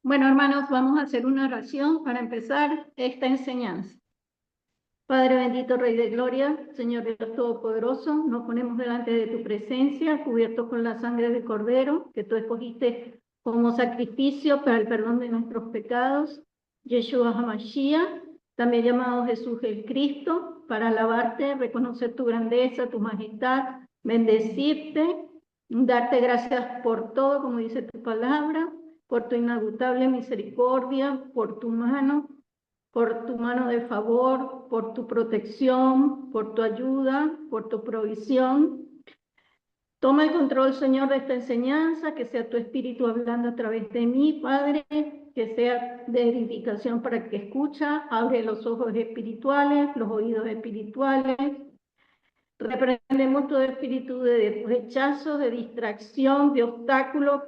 Bueno, hermanos, vamos a hacer una oración para empezar esta enseñanza. Padre bendito, Rey de Gloria, Señor Dios Todopoderoso, nos ponemos delante de tu presencia, cubiertos con la sangre del Cordero, que tú escogiste como sacrificio para el perdón de nuestros pecados, Yeshua HaMashiach, también llamado Jesús el Cristo, para alabarte, reconocer tu grandeza, tu majestad, bendecirte, darte gracias por todo, como dice tu palabra, por tu inagotable misericordia, por tu mano de favor, por tu protección, por tu ayuda, por tu provisión. Toma el control, Señor, de esta enseñanza, que sea tu Espíritu hablando a través de mí, Padre, que sea de edificación para el que escucha, abre los ojos espirituales, los oídos espirituales. Reprendemos todo espíritu de rechazo, de distracción, de obstáculo,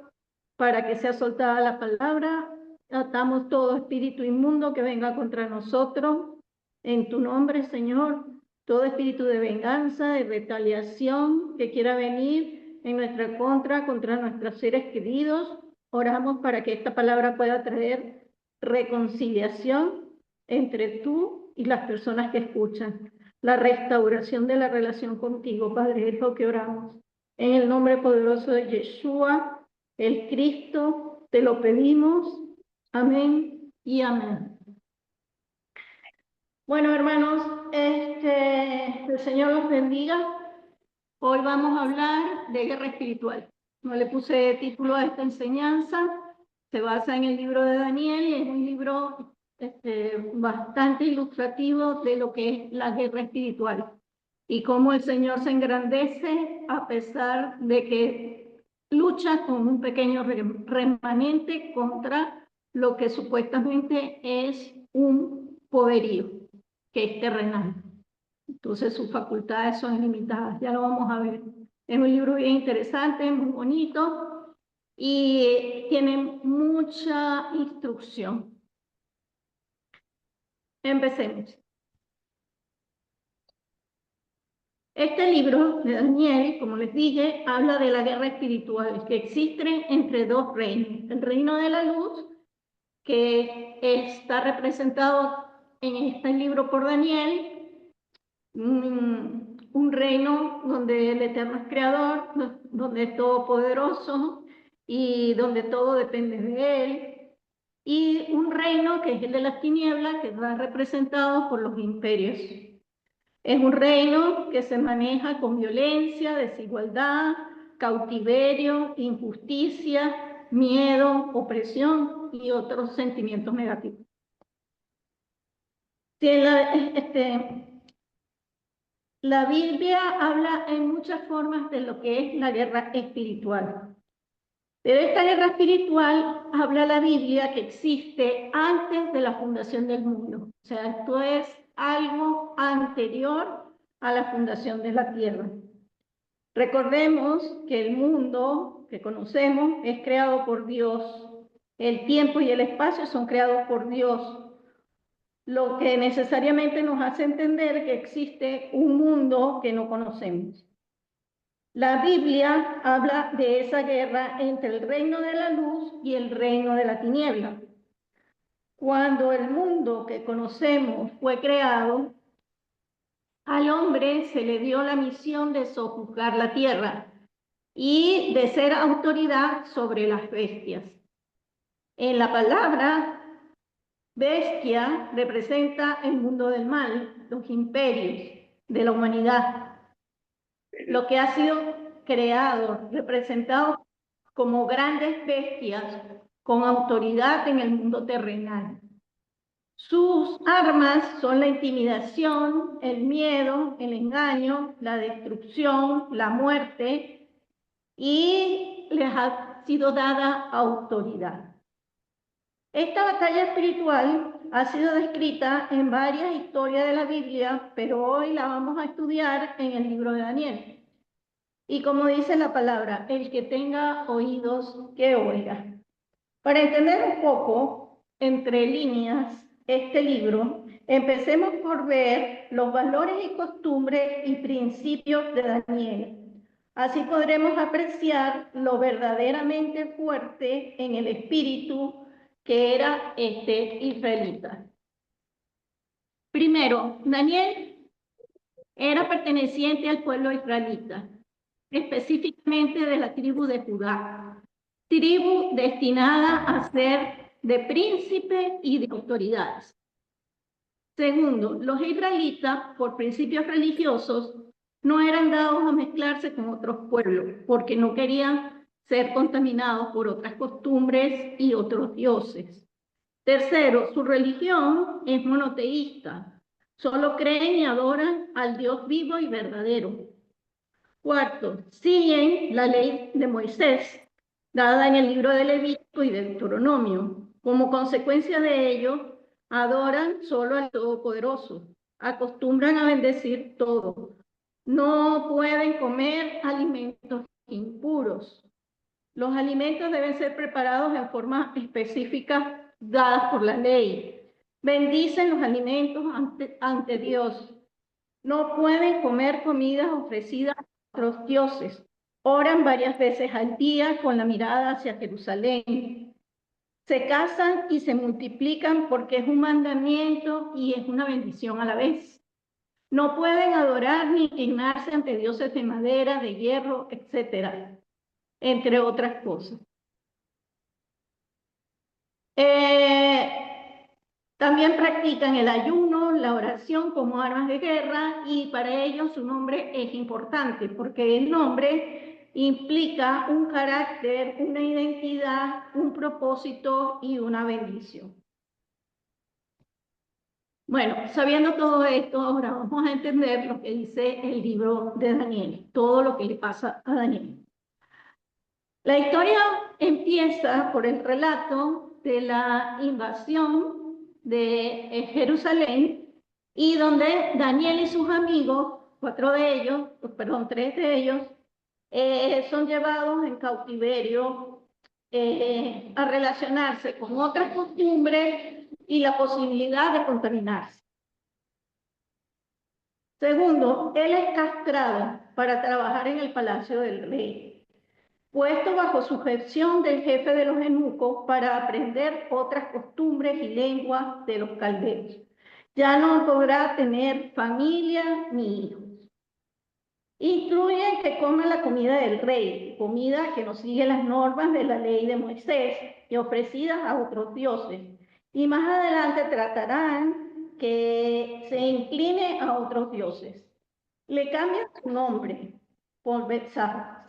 para que sea soltada la palabra. Atamos todo espíritu inmundo que venga contra nosotros. En tu nombre, Señor, todo espíritu de venganza, de retaliación que quiera venir en nuestra contra nuestros seres queridos, oramos para que esta palabra pueda traer reconciliación entre tú y las personas que escuchan. La restauración de la relación contigo, Padre, es lo que oramos. En el nombre poderoso de Yeshua, el Cristo, te lo pedimos. Amén y amén. Bueno, hermanos, el Señor los bendiga. Hoy vamos a hablar de guerra espiritual. No le puse título a esta enseñanza. Se basa en el libro de Daniel y es un libro bastante ilustrativo de lo que es la guerra espiritual y cómo el Señor se engrandece a pesar de que lucha con un pequeño remanente contra lo que supuestamente es un poderío, que es terrenal. Entonces sus facultades son limitadas, ya lo vamos a ver. Es un libro bien interesante, muy bonito y tiene mucha instrucción. Empecemos. Este libro de Daniel, como les dije, habla de la guerra espiritual que existe entre dos reinos. El reino de la luz, que está representado en este libro por Daniel, un reino donde el Eterno es creador, donde es todopoderoso y donde todo depende de él. Y un reino que es el de las tinieblas, que está representado por los imperios. Es un reino que se maneja con violencia, desigualdad, cautiverio, injusticia, miedo, opresión y otros sentimientos negativos. Si la Biblia habla en muchas formas de lo que es la guerra espiritual. Pero esta guerra espiritual habla la Biblia que existe antes de la fundación del mundo. O sea, esto es algo anterior a la fundación de la tierra. Recordemos que el mundo que conocemos es creado por Dios. El tiempo y el espacio son creados por Dios, lo que necesariamente nos hace entender que existe un mundo que no conocemos. La Biblia habla de esa guerra entre el reino de la luz y el reino de la tiniebla. Cuando el mundo que conocemos fue creado, al hombre se le dio la misión de sojuzgar la tierra y de ser autoridad sobre las bestias. En la palabra bestia representa el mundo del mal, los imperios de la humanidad, lo que ha sido creado, representado como grandes bestias con autoridad en el mundo terrenal. Sus armas son la intimidación, el miedo, el engaño, la destrucción, la muerte, y les ha sido dada autoridad. Esta batalla espiritual ha sido descrita en varias historias de la Biblia, pero hoy la vamos a estudiar en el libro de Daniel. Y como dice la palabra, el que tenga oídos, que oiga. Para entender un poco, entre líneas, este libro, empecemos por ver los valores y costumbres y principios de Daniel. Así podremos apreciar lo verdaderamente fuerte en el espíritu que era israelita. Primero, Daniel era perteneciente al pueblo israelita, específicamente de la tribu de Judá, tribu destinada a ser de príncipe y de autoridades. Segundo, los israelitas, por principios religiosos, no eran dados a mezclarse con otros pueblos, porque no querían ser contaminados por otras costumbres y otros dioses. Tercero, su religión es monoteísta. Solo creen y adoran al Dios vivo y verdadero. Cuarto, siguen la ley de Moisés, dada en el libro de Levítico y de Deuteronomio. Como consecuencia de ello, adoran solo al Todopoderoso. Acostumbran a bendecir todo. No pueden comer alimentos impuros. Los alimentos deben ser preparados en formas específicas dadas por la ley. Bendicen los alimentos ante Dios. No pueden comer comidas ofrecidas a otros dioses. Oran varias veces al día con la mirada hacia Jerusalén. Se casan y se multiplican porque es un mandamiento y es una bendición a la vez. No pueden adorar ni inclinarse ante dioses de madera, de hierro, etcétera, entre otras cosas. También practican el ayuno, la oración como armas de guerra, y para ellos su nombre es importante porque el nombre implica un carácter, una identidad, un propósito y una bendición. Bueno, sabiendo todo esto, ahora vamos a entender lo que dice el libro de Daniel, todo lo que le pasa a Daniel. La historia empieza por el relato de la invasión de Jerusalén, y donde Daniel y sus amigos, tres de ellos, son llevados en cautiverio a relacionarse con otras costumbres y la posibilidad de contaminarse. Segundo, él es castrado para trabajar en el palacio del rey, puesto bajo sujeción del jefe de los eunucos para aprender otras costumbres y lenguas de los caldeos. Ya no podrá tener familia ni hijos. Instruyen que coma la comida del rey, comida que no sigue las normas de la ley de Moisés y ofrecidas a otros dioses. Y más adelante tratarán que se incline a otros dioses. Le cambian su nombre por Betsar,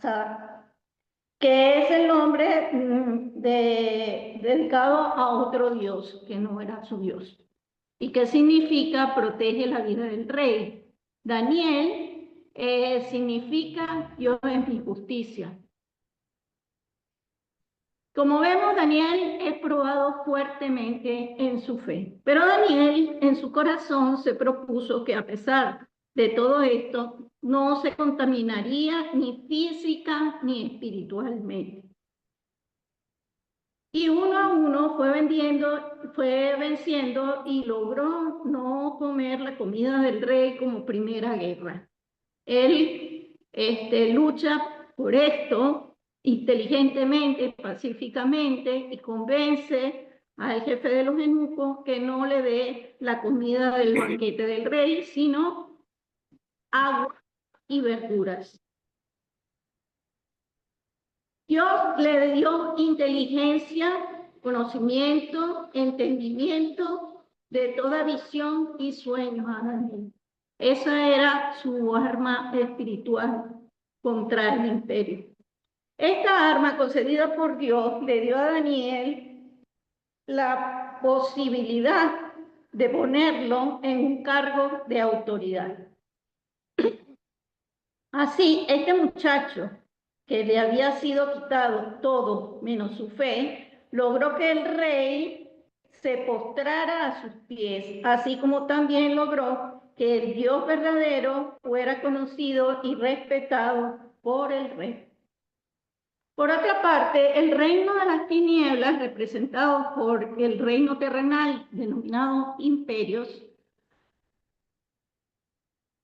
que es el nombre dedicado a otro dios, que no era su dios. ¿Y qué significa protege la vida del rey? Daniel significa Dios es mi justicia. Como vemos, Daniel es probado fuertemente en su fe, pero Daniel en su corazón se propuso que a pesar de todo esto, no se contaminaría ni física ni espiritualmente. Y uno a uno fue venciendo y logró no comer la comida del rey como primera guerra. Él lucha por esto inteligentemente, pacíficamente, y convence al jefe de los eunucos que no le dé la comida del banquete del rey, sino agua y verduras. Dios le dio inteligencia, conocimiento, entendimiento de toda visión y sueños a Daniel. Esa era su arma espiritual contra el imperio. Esta arma concedida por Dios le dio a Daniel la posibilidad de ponerlo en un cargo de autoridad. Así, este muchacho, que le había sido quitado todo menos su fe, logró que el rey se postrara a sus pies, así como también logró que el Dios verdadero fuera conocido y respetado por el rey. Por otra parte, el reino de las tinieblas, representado por el reino terrenal denominado imperios,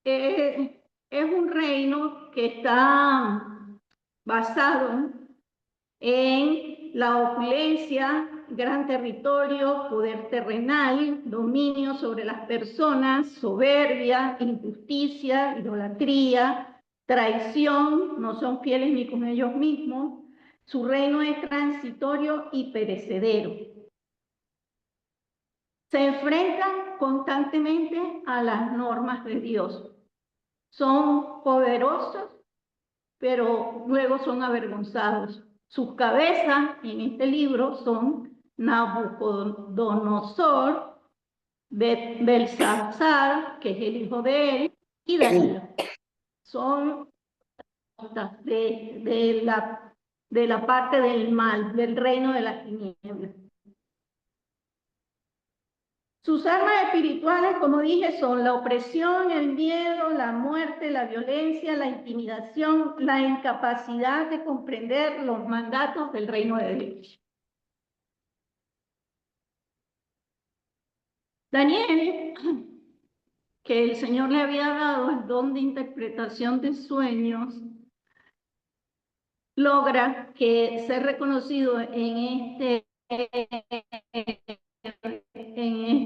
es un reino que está basado en la opulencia, gran territorio, poder terrenal, dominio sobre las personas, soberbia, injusticia, idolatría, traición, no son fieles ni con ellos mismos. Su reino es transitorio y perecedero. Se enfrentan constantemente a las normas de Dios. Son poderosos, pero luego son avergonzados. Sus cabezas en este libro son Nabucodonosor, Belsasar, que es el hijo de él, y Daniel. Son de la parte del mal, del reino de las tinieblas. Sus armas espirituales, como dije, son la opresión, el miedo, la muerte, la violencia, la intimidación, la incapacidad de comprender los mandatos del reino de Dios. Daniel, que el Señor le había dado el don de interpretación de sueños, logra que ser reconocido en este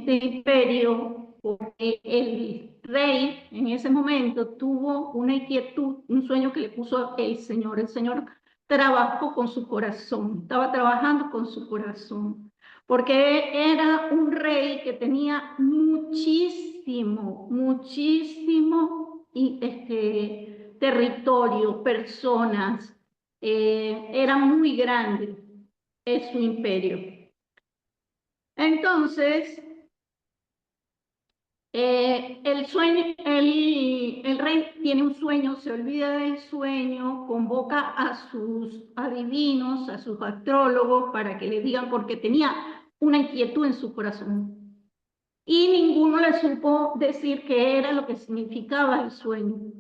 imperio, porque el rey en ese momento tuvo una inquietud, un sueño que le puso el Señor. El Señor trabajó con su corazón, estaba trabajando con su corazón, porque era un rey que tenía muchísimo territorio, personas, era muy grande, es su imperio. Entonces, el rey tiene un sueño, se olvida del sueño, convoca a sus adivinos, a sus astrólogos para que le digan, porque tenía una inquietud en su corazón. Y ninguno le supo decir qué era lo que significaba el sueño.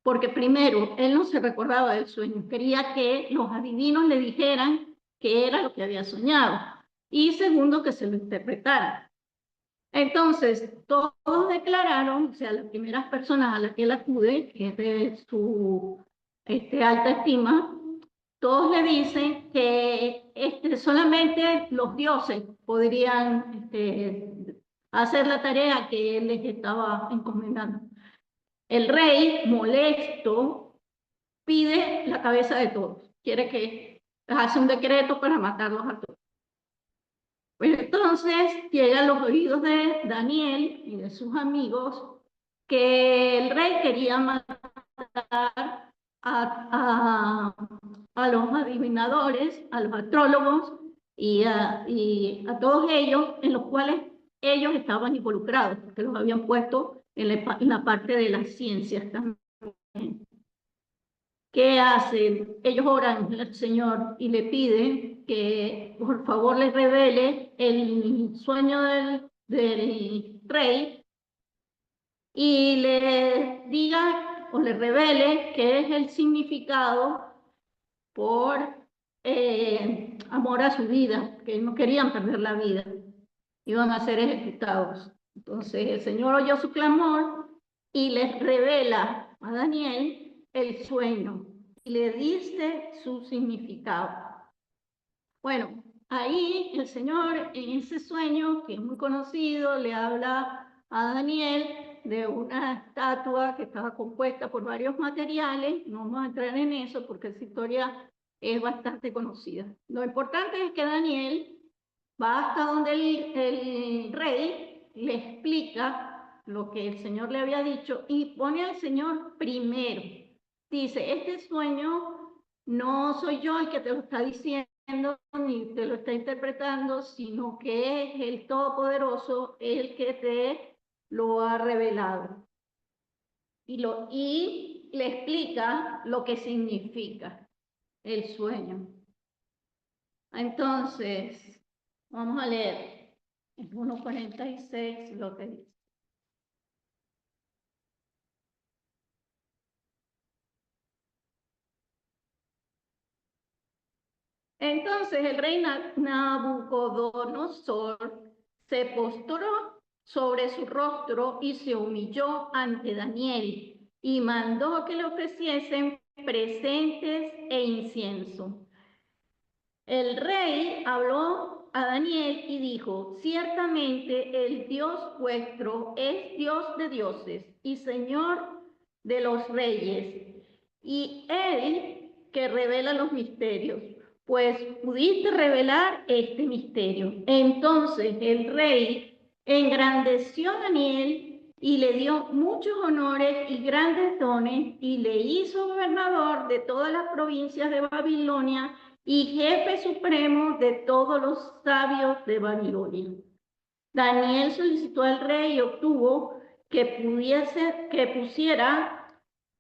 Porque primero, él no se recordaba del sueño, quería que los adivinos le dijeran qué era lo que había soñado. Y segundo, que se lo interpretaran. Entonces, todos declararon, o sea, las primeras personas a las que él acude, que es de su alta estima, todos le dicen que solamente los dioses podrían hacer la tarea que él les estaba encomendando. El rey, molesto, pide la cabeza de todos. Quiere que hace un decreto para matarlos a todos. Pues entonces llega a los oídos de Daniel y de sus amigos que el rey quería matar a los adivinadores, a los astrólogos y a todos ellos, en los cuales ellos estaban involucrados, porque los habían puesto en la parte de las ciencias también. ¿Qué hacen? Ellos oran al Señor y le piden que por favor les revele el sueño del rey y le diga o le revele qué es el significado por amor a su vida, que no querían perder la vida, iban a ser ejecutados. Entonces el Señor oyó su clamor y les revela a Daniel el sueño y le dice su significado. Bueno, ahí el Señor en ese sueño, que es muy conocido, le habla a Daniel de una estatua que estaba compuesta por varios materiales. No vamos a entrar en eso porque esa historia es bastante conocida. Lo importante es que Daniel va hasta donde el rey le explica lo que el Señor le había dicho y pone al Señor primero. Dice, este sueño no soy yo el que te lo está diciendo ni te lo está interpretando, sino que es el Todopoderoso el que te lo ha revelado. Y le explica lo que significa el sueño. Entonces, vamos a leer en 1:46 lo que dice. Entonces el rey Nabucodonosor se postró sobre su rostro y se humilló ante Daniel y mandó que le ofreciesen presentes e incienso. El rey habló a Daniel y dijo: ciertamente el Dios vuestro es Dios de dioses y Señor de los reyes, y Él que revela los misterios, pues pudiste revelar este misterio. Entonces el rey engrandeció a Daniel y le dio muchos honores y grandes dones, y le hizo gobernador de todas las provincias de Babilonia y jefe supremo de todos los sabios de Babilonia. Daniel solicitó al rey y obtuvo que pusiera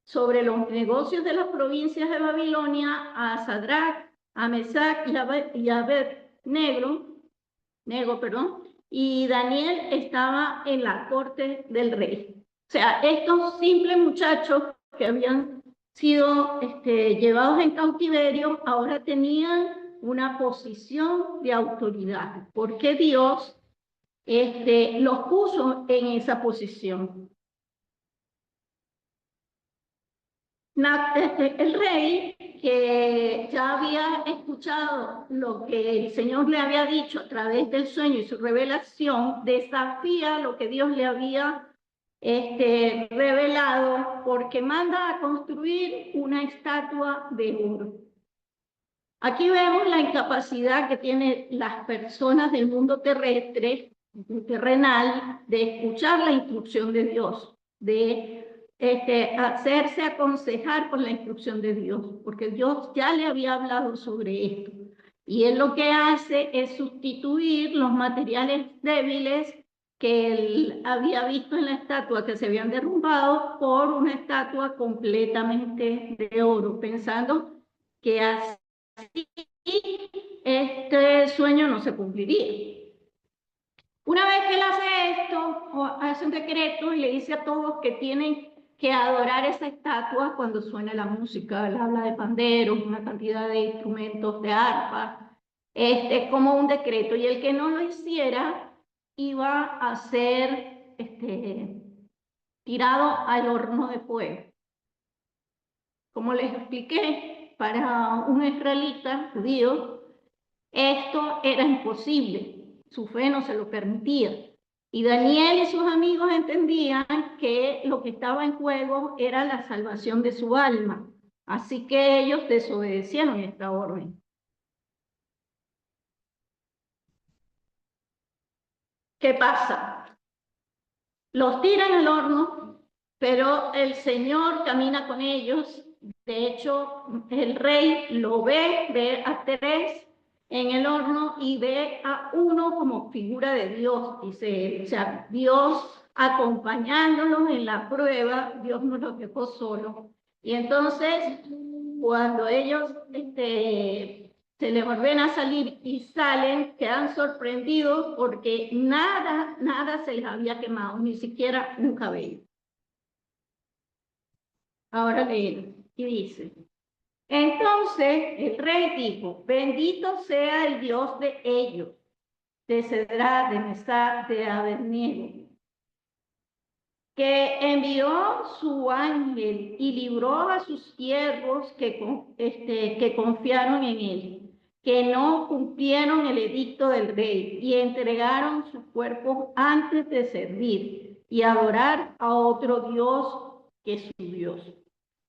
sobre los negocios de las provincias de Babilonia a Sadrach, a Mesach y a Abed-Nego, y Daniel estaba en la corte del rey. O sea, estos simples muchachos que habían sido llevados en cautiverio, ahora tenían una posición de autoridad, porque Dios los puso en esa posición. El rey, que ya había escuchado lo que el Señor le había dicho a través del sueño y su revelación, desafía lo que Dios le había revelado, porque manda a construir una estatua de oro. Aquí vemos la incapacidad que tienen las personas del mundo terrestre, terrenal, de escuchar la instrucción de Dios, de hacerse aconsejar por la instrucción de Dios, porque Dios ya le había hablado sobre esto. Y él lo que hace es sustituir los materiales débiles que él había visto en la estatua que se habían derrumbado por una estatua completamente de oro, pensando que así este sueño no se cumpliría. Una vez que él hace esto, hace un decreto y le dice a todos que tienen que adorar esa estatua cuando suene la música. Él habla de panderos, una cantidad de instrumentos de arpa, como un decreto. Y el que no lo hiciera iba a ser tirado al horno de fuego. Como les expliqué, para un israelita judío, esto era imposible, su fe no se lo permitía. Y Daniel y sus amigos entendían que lo que estaba en juego era la salvación de su alma. Así que ellos desobedecieron esta orden. ¿Qué pasa? Los tiran al horno, pero el Señor camina con ellos. De hecho, el rey lo ve a tres en el horno y ve a uno como figura de Dios, dice, o sea, Dios acompañándolos en la prueba, Dios no los dejó solos. Y entonces, cuando ellos se les ordena salir y salen, quedan sorprendidos porque nada se les había quemado, ni siquiera un cabello. Ahora leen, y dice: entonces el rey dijo: bendito sea el Dios de ellos, de Sadrach, de Mesach, de Abed-Nego, que envió su ángel y libró a sus siervos que confiaron en él, que no cumplieron el edicto del rey y entregaron sus cuerpos antes de servir y adorar a otro Dios que su Dios.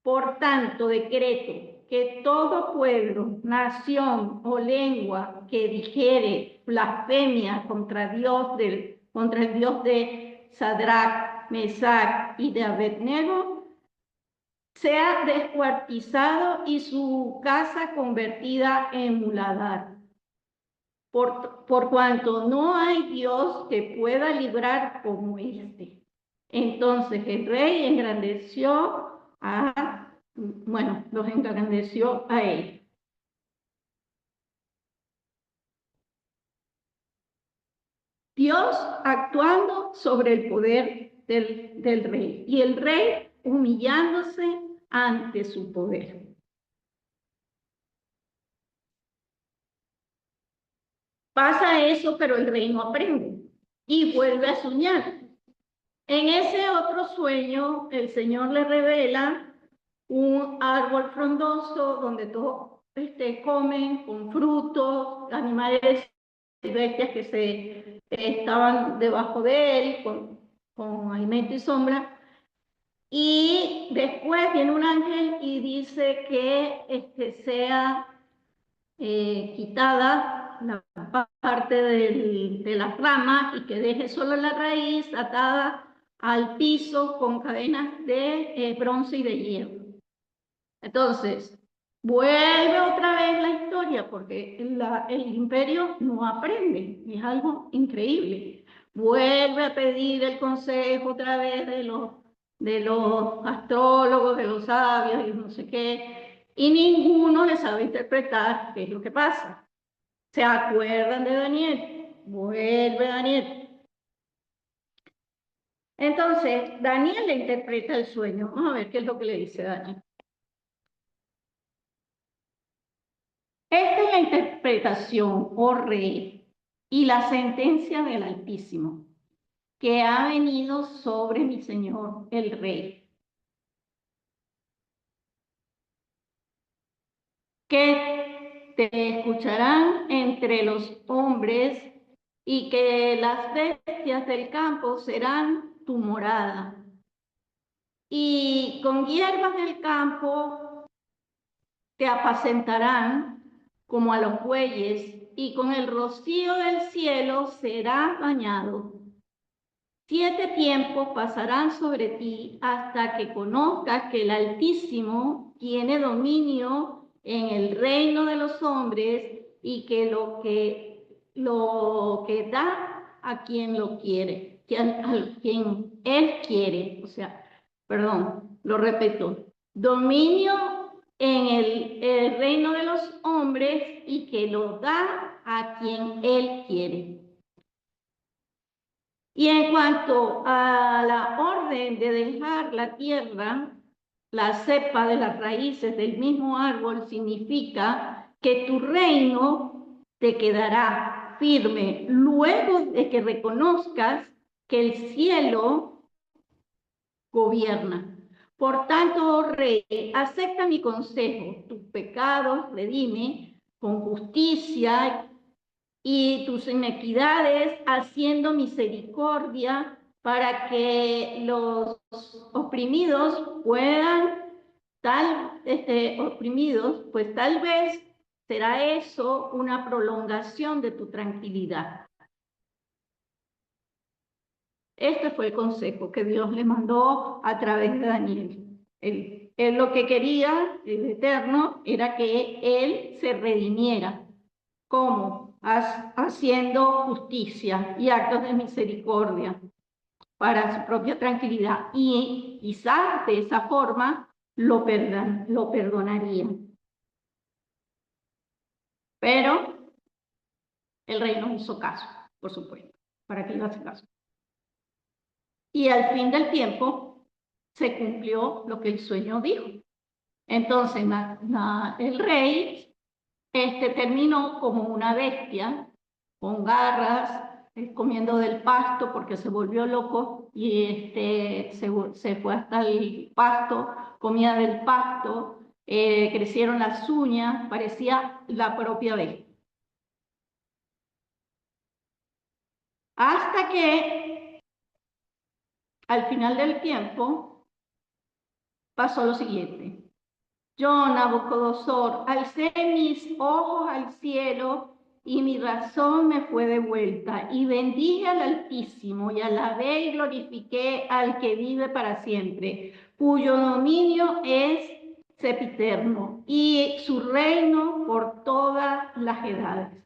Por tanto, decreto que todo pueblo, nación o lengua que dijere blasfemia contra el Dios de Sadrach, Mesach y de Abed-Nego, sea descuartizado y su casa convertida en muladar. Por cuanto no hay Dios que pueda librar como este. Entonces el rey los engrandeció a él. Dios actuando sobre el poder del rey y el rey humillándose ante su poder. Pasa eso, pero el rey no aprende y vuelve a soñar. En ese otro sueño, el Señor le revela un árbol frondoso donde todos comen con frutos, animales bestias que estaban debajo de él con alimento y sombra. Y después viene un ángel y dice que sea quitada la parte de las ramas y que deje solo la raíz atada al piso con cadenas de bronce y de hierro. Entonces, vuelve otra vez la historia porque el imperio no aprende, es algo increíble. Vuelve a pedir el consejo otra vez de los astrólogos, de los sabios y no sé qué, y ninguno le sabe interpretar qué es lo que pasa. ¿Se acuerdan de Daniel? Vuelve Daniel. Entonces, Daniel le interpreta el sueño. Vamos a ver qué es lo que le dice Daniel. Esta es la interpretación, oh rey, y la sentencia del Altísimo, que ha venido sobre mi señor el rey. Que te escucharán entre los hombres y que las bestias del campo serán tu morada. Y con hierbas del campo te apacentarán como a los bueyes, y con el rocío del cielo serás bañado. 7 tiempos pasarán sobre ti hasta que conozcas que el Altísimo tiene dominio en el reino de los hombres y que lo que da a quien lo quiere, a quien él quiere. O sea, perdón, lo repito. Dominio en el reino de los hombres y que lo da a quien él quiere. Y en cuanto a la orden de dejar la tierra, la cepa de las raíces del mismo árbol significa que tu reino te quedará firme luego de que reconozcas que el cielo gobierna. Por tanto, oh rey, acepta mi consejo, tus pecados redime con justicia y tus inequidades haciendo misericordia para que los oprimidos puedan oprimidos, pues tal vez será eso una prolongación de tu tranquilidad. Este fue el consejo que Dios le mandó a través de Daniel. Él lo que quería, el Eterno, era que él se redimiera. ¿Cómo? Haciendo justicia y actos de misericordia para su propia tranquilidad. Y quizás de esa forma lo perdonaría. Pero el rey no hizo caso, por supuesto. ¿Para qué iba a hacer caso? Y al fin del tiempo se cumplió lo que el sueño dijo. Entonces el rey terminó como una bestia, con garras, comiendo del pasto porque se volvió loco y se fue hasta el pasto, comía del pasto, crecieron las uñas, parecía la propia bestia. Hasta que al final del tiempo pasó lo siguiente. Yo, Nabucodonosor, alcé mis ojos al cielo y mi razón me fue devuelta, y bendije al Altísimo, y alabé y glorifiqué al que vive para siempre, cuyo dominio es sempiterno, y su reino por todas las edades.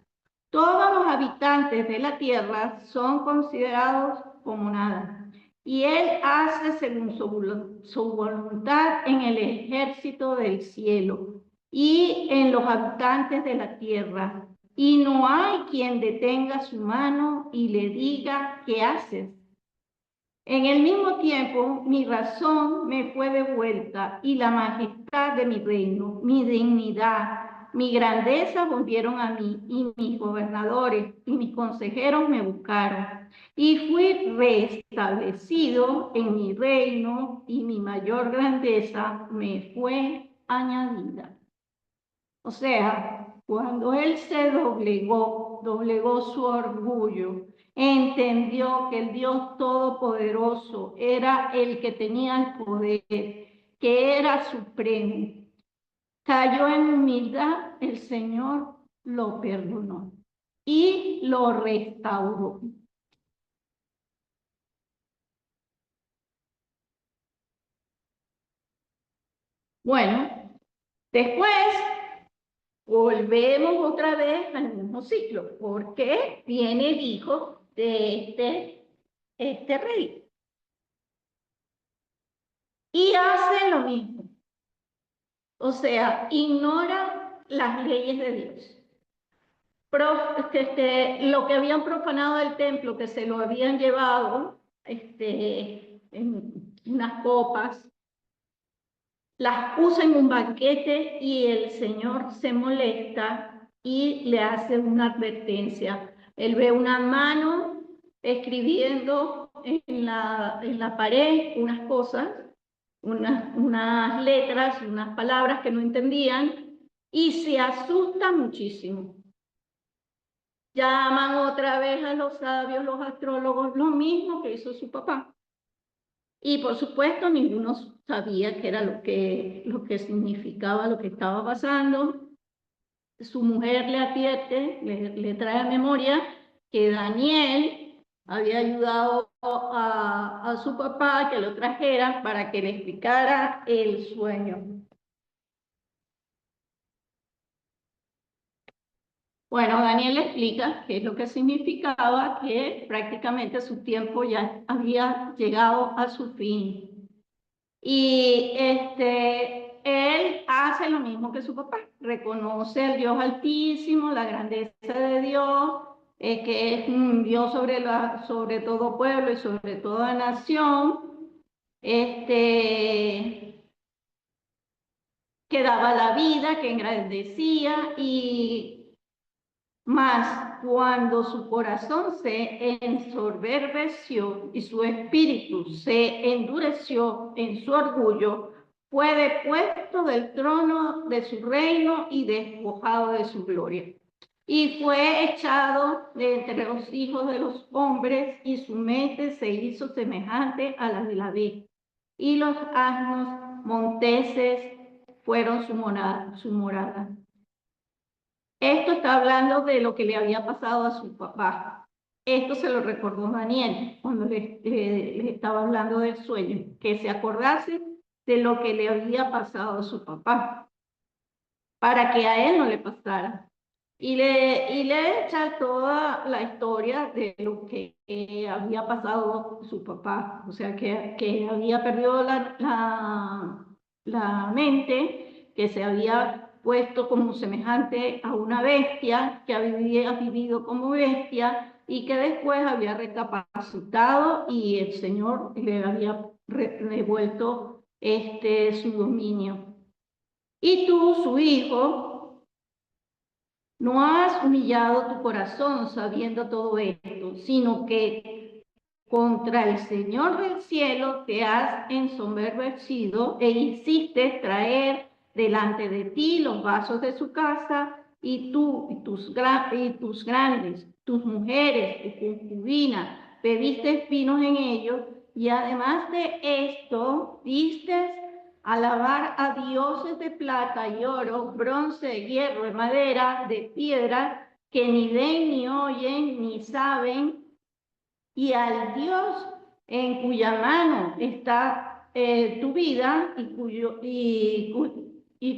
Todos los habitantes de la tierra son considerados como nada. Y él hace según su voluntad en el ejército del cielo y en los habitantes de la tierra. Y no hay quien detenga su mano y le diga, ¿qué haces? En el mismo tiempo, mi razón me fue devuelta y la majestad de mi reino, mi dignidad, mi grandeza volvieron a mí, y mis gobernadores y mis consejeros me buscaron. Y fui restablecido en mi reino y mi mayor grandeza me fue añadida. O sea, cuando él se doblegó su orgullo, entendió que el Dios Todopoderoso era el que tenía el poder, que era supremo, cayó en humildad, el Señor lo perdonó y lo restauró. Bueno, después volvemos otra vez al mismo ciclo, porque viene el hijo de este rey y hace lo mismo. O sea, ignora las leyes de Dios. Lo que habían profanado del templo, que se lo habían llevado en unas copas, las usa en un banquete y el Señor se molesta y le hace una advertencia. Él ve una mano escribiendo en la pared unas cosas, unas letras, unas palabras que no entendían y se asusta muchísimo. Llaman otra vez a los sabios, los astrólogos, lo mismo que hizo su papá. Y por supuesto, ninguno sabía qué era lo que significaba lo que estaba pasando. Su mujer le advierte, le trae a memoria que Daniel había ayudado a su papá que lo trajera para que le explicara el sueño. Bueno, Daniel explica qué es lo que significaba, que prácticamente su tiempo ya había llegado a su fin. Y él hace lo mismo que su papá, reconoce al Dios Altísimo, la grandeza de Dios, que es un Dios sobre todo pueblo y sobre toda nación, que daba la vida, que engrandecía y mas cuando su corazón se ensoberbeció y su espíritu se endureció en su orgullo, fue depuesto del trono de su reino y despojado de su gloria. Y fue echado de entre los hijos de los hombres y su mente se hizo semejante a la de la vid. Y los asnos monteses fueron su morada. Esto está hablando de lo que le había pasado a su papá. Esto se lo recordó Daniel cuando le estaba hablando del sueño, que se acordase de lo que le había pasado a su papá, para que a él no le pasara. Y le echa toda la historia de lo que había pasado su papá, o sea, que había perdido la mente, que se había puesto como semejante a una bestia, que había vivido como bestia y que después había recapacitado y el Señor le había devuelto su dominio. Y tú, su hijo, no has humillado tu corazón sabiendo todo esto, sino que contra el Señor del cielo te has ensoberbecido e hiciste traer delante de ti los vasos de su casa y tú y tus grandes, tus mujeres, tu concubina, bebiste vinos en ellos y además de esto diste alabar a dioses de plata y oro, bronce, hierro y madera, de piedra, que ni ven, ni oyen, ni saben, y al Dios en cuya mano está tu vida y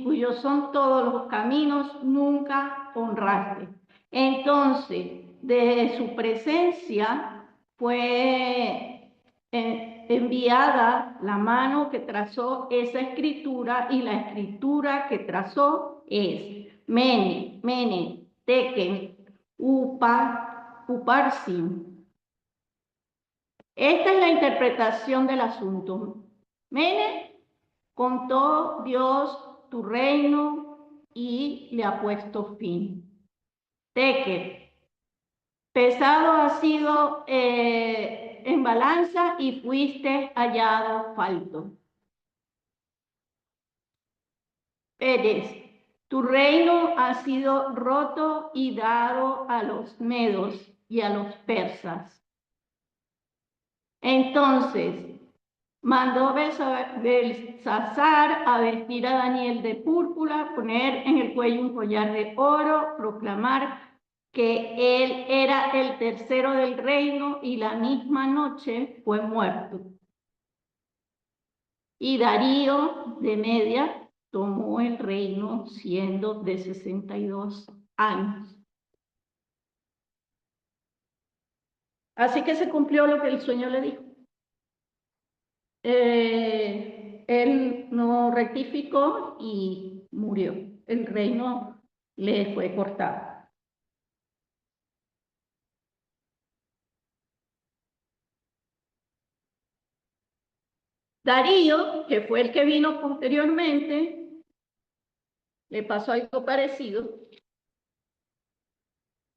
cuyos son todos los caminos, nunca honraste. Entonces, de su presencia fue enviada la mano que trazó esa escritura y la escritura que trazó es Mene, Mene, Tekel, Uparsin. Esta es la interpretación del asunto. Mene, contó Dios tu reino y le ha puesto fin. Tekel, pesado ha sido en balanza y fuiste hallado falto. Eres, Tu reino ha sido roto y dado a los medos y a los persas. Entonces mandó Belsasar a vestir a Daniel de púrpura, poner en el cuello un collar de oro, proclamar que él era el tercero del reino, y la misma noche fue muerto. Y Darío de Media tomó el reino siendo de 62 años. Así que se cumplió lo que el sueño le dijo. Él no rectificó y murió. El reino le fue cortado. Darío, que fue el que vino posteriormente, le pasó algo parecido.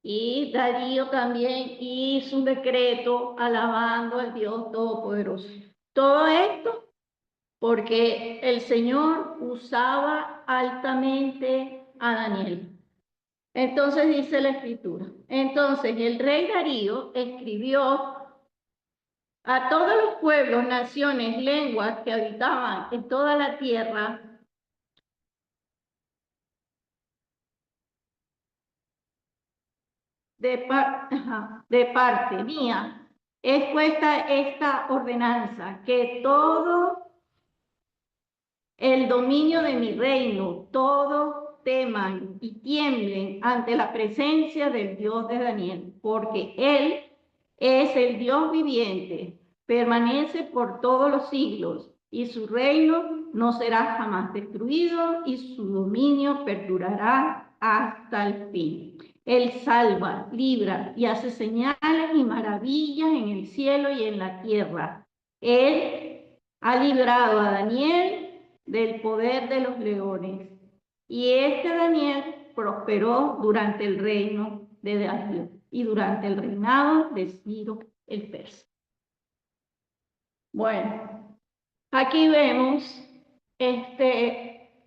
Y Darío también hizo un decreto alabando al Dios Todopoderoso. Todo esto porque el Señor usaba altamente a Daniel. Entonces dice la Escritura. Entonces el rey Darío escribió a todos los pueblos, naciones, lenguas que habitaban en toda la tierra, de parte mía, es puesta esta ordenanza, que todo el dominio de mi reino, todos teman y tiemblen ante la presencia del Dios de Daniel, porque Él es el Dios viviente, permanece por todos los siglos, y su reino no será jamás destruido, y su dominio perdurará hasta el fin. Él salva, libra y hace señales y maravillas en el cielo y en la tierra. Él ha librado a Daniel del poder de los leones. Y este Daniel prosperó durante el reino de Darío y durante el reinado de Ciro el persa. Bueno, aquí vemos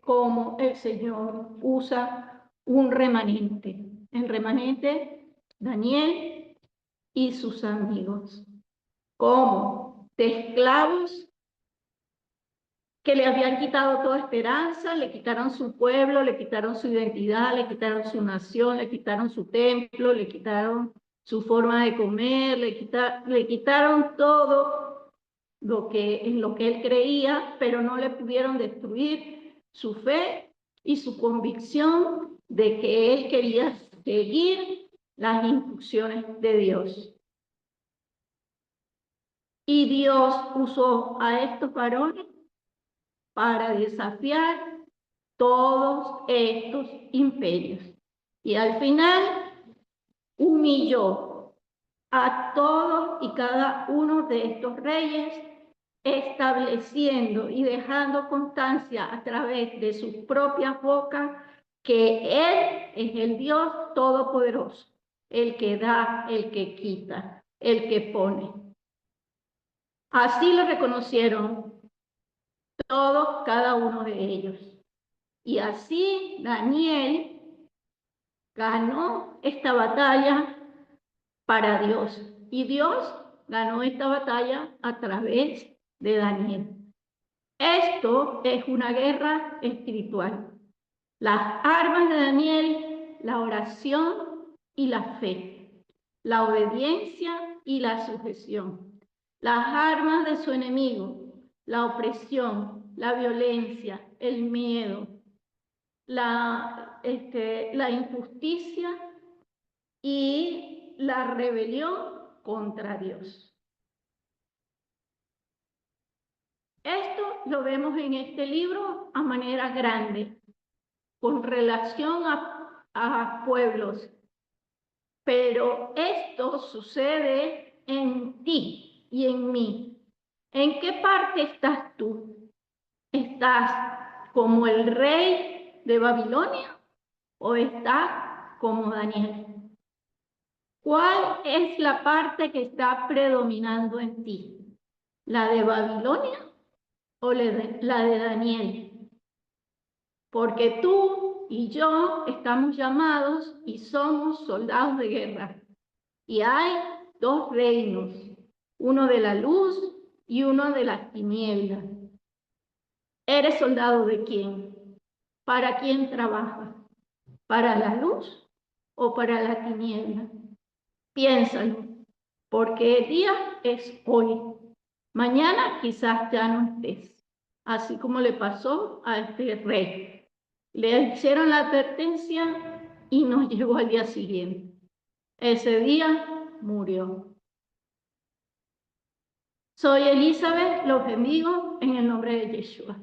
cómo el Señor usa un remanente. El remanente, Daniel y sus amigos, como de esclavos que le habían quitado toda esperanza, le quitaron su pueblo, le quitaron su identidad, le quitaron su nación, le quitaron su templo, le quitaron su forma de comer, le quitaron todo en lo que él creía, pero no le pudieron destruir su fe y su convicción de que él quería seguir las instrucciones de Dios. Y Dios usó a estos varones para desafiar todos estos imperios. Y al final humilló a todos y cada uno de estos reyes, estableciendo y dejando constancia a través de sus propias bocas que Él es el Dios Todopoderoso, el que da, el que quita, el que pone. Así lo reconocieron todos, cada uno de ellos. Y así Daniel ganó esta batalla para Dios. Y Dios ganó esta batalla a través de Daniel. Esto es una guerra espiritual. Las armas de Daniel, la oración y la fe, la obediencia y la sujeción. Las armas de su enemigo, la opresión, la violencia, el miedo, la injusticia y la rebelión contra Dios. Esto lo vemos en este libro a manera grande, con relación a pueblos. Pero esto sucede en ti y en mí. ¿En qué parte estás tú? ¿Estás como el rey de Babilonia o estás como Daniel? ¿Cuál es la parte que está predominando en ti? ¿La de Babilonia o la de Daniel? Porque tú tú y yo estamos llamados y somos soldados de guerra. Y hay dos reinos, uno de la luz y uno de las tinieblas. ¿Eres soldado de quién? ¿Para quién trabajas? ¿Para la luz o para la tiniebla? Piénsalo, porque el día es hoy. Mañana quizás ya no estés, así como le pasó a este rey. Le hicieron la advertencia y nos llegó al día siguiente. Ese día murió. Soy Elizabeth, los bendigo en el nombre de Yeshua.